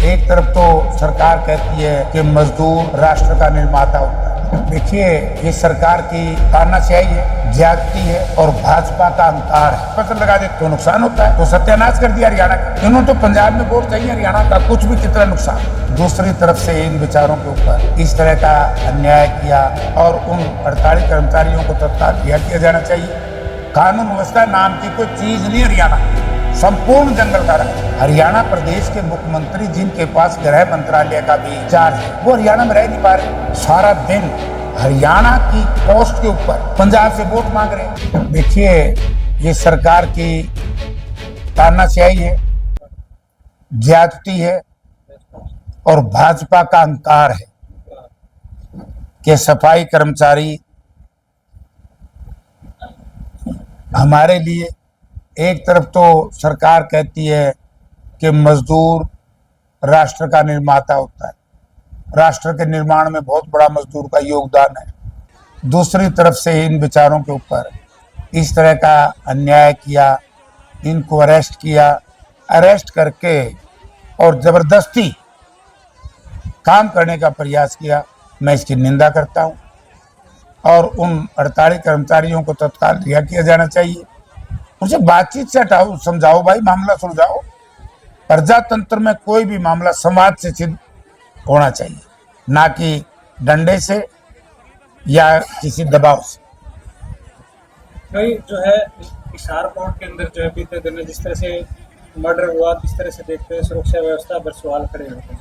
एक तरफ तो सरकार कहती है कि मजदूर राष्ट्र का निर्माता होता है। देखिए, ये सरकार की तानाशाही है, ज्यादती है और भाजपा का अहंकार है। फसल लगा दे तो नुकसान होता है, तो सत्यानाश कर दिया हरियाणा का। इन्होंने तो पंजाब में वोट चाहिए, हरियाणा का कुछ भी कितना नुकसान। दूसरी तरफ से इन विचारों के ऊपर इस तरह का अन्याय किया और उन हड़ताली कर्मचारियों को तत्काल रिहा किया जाना चाहिए। कानून व्यवस्था नाम की कोई चीज नहीं हरियाणा, संपूर्ण जंगल का राज्य। हरियाणा प्रदेश के मुख्यमंत्री जिनके पास गृह मंत्रालय का भी चार्ज है, वो हरियाणा में रह नहीं पा रहे। सारा दिन हरियाणा की पोस्ट के ऊपर पंजाब से वोट मांग रहे हैं। देखिए, ये सरकार की तानाशाही है, ज्यादती है और भाजपा का अहंकार है कि सफाई कर्मचारी हमारे लिए, एक तरफ तो सरकार कहती है कि मजदूर राष्ट्र का निर्माता होता है, राष्ट्र के निर्माण में बहुत बड़ा मजदूर का योगदान है। दूसरी तरफ से इन विचारों के ऊपर इस तरह का अन्याय किया, इनको अरेस्ट किया, अरेस्ट करके और जबरदस्ती काम करने का प्रयास किया। मैं इसकी निंदा करता हूं और उन हड़ताली कर्मचारियों को तत्काल रिहा किया जाना चाहिए। उनसे बातचीत से हटाओ, समझाओ, भाई मामला सुलझाओ। प्रजातंत्र में कोई भी मामला संवाद से सिद्ध होना चाहिए, ना कि डंडे से या किसी दबाव से। भाई जो है हिसार कोर्ट के अंदर जो है बीते दिन जिस तरह से मर्डर हुआ, जिस तरह से देखते हैं सुरक्षा व्यवस्था पर सवाल खड़े होते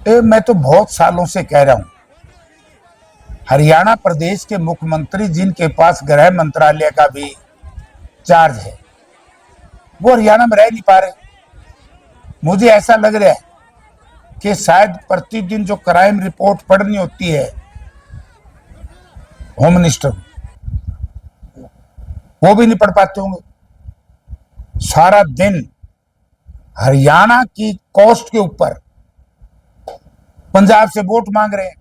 हैं। मैं तो बहुत सालों से कह रहा हूं, हरियाणा प्रदेश के मुख्यमंत्री जिनके पास गृह मंत्रालय का भी चार्ज है, वो हरियाणा में रह नहीं पा रहे। मुझे ऐसा लग रहा है कि शायद प्रतिदिन जो क्राइम रिपोर्ट पढ़नी होती है होम मिनिस्टर, वो भी नहीं पढ़ पाते होंगे। सारा दिन हरियाणा की कोस्ट के ऊपर पंजाब से वोट मांग रहे हैं।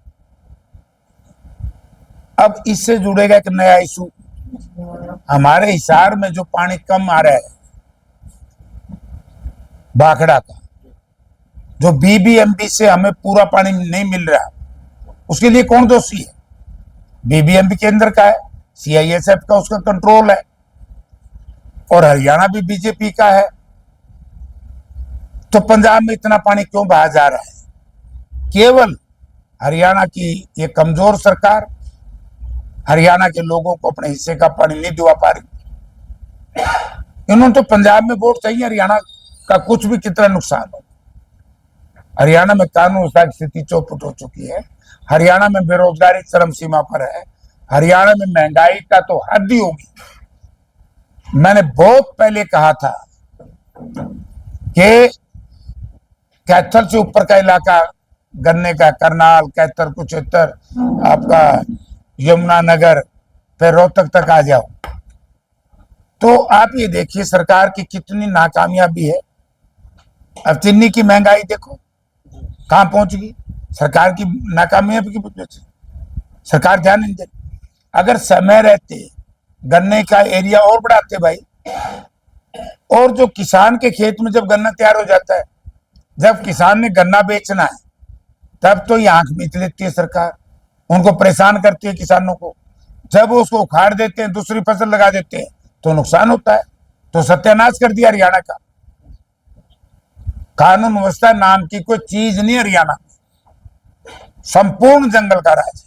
अब इससे जुड़ेगा एक नया इशू। हमारे हिसार में जो पानी कम आ रहा है भाखड़ा का, जो बीबीएमबी से हमें पूरा पानी नहीं मिल रहा, उसके लिए कौन दोषी है? बीबीएमबी केंद्र का है, सीआईएसएफ का उसका कंट्रोल है, और हरियाणा भी बीजेपी का है। तो पंजाब में इतना पानी क्यों बहा जा रहा है? केवल हरियाणा की ये कमजोर सरकार हरियाणा के लोगों को अपने हिस्से का पानी नहीं दिवा पा रही। इन्होंने तो पंजाब में वोट चाहिए, हरियाणा का कुछ भी कितना नुकसान हो। हरियाणा में कानून व्यवस्था की स्थिति चौपट हो चुकी है, हरियाणा में बेरोजगारी चरम सीमा पर है, हरियाणा में महंगाई का तो हद ही होगी। मैंने बहुत पहले कहा था कि कैथल से ऊपर का इलाका, गन्ने का, करनाल, कैथल, कुरुक्षेत्र, आपका यमुनानगर, फिर रोहतक तक आ जाओ, तो आप ये देखिए सरकार की कितनी नाकामयाबी है। अब चीनी की महंगाई देखो कहां पहुंच गई, सरकार की नाकामयाबी की वजह से। सरकार ध्यान नहीं देती। अगर समय रहते गन्ने का एरिया और बढ़ाते भाई, और जो किसान के खेत में जब गन्ना तैयार हो जाता है, जब किसान ने गन्ना बेचना है, तब तो ये आंख मीच लेती है सरकार, उनको परेशान करती है किसानों को। जब वो उसको उखाड़ देते हैं, दूसरी फसल लगा देते हैं, तो नुकसान होता है। तो सत्यानाश कर दिया हरियाणा का। कानून व्यवस्था नाम की कोई चीज नहीं हरियाणा, संपूर्ण जंगल का राज।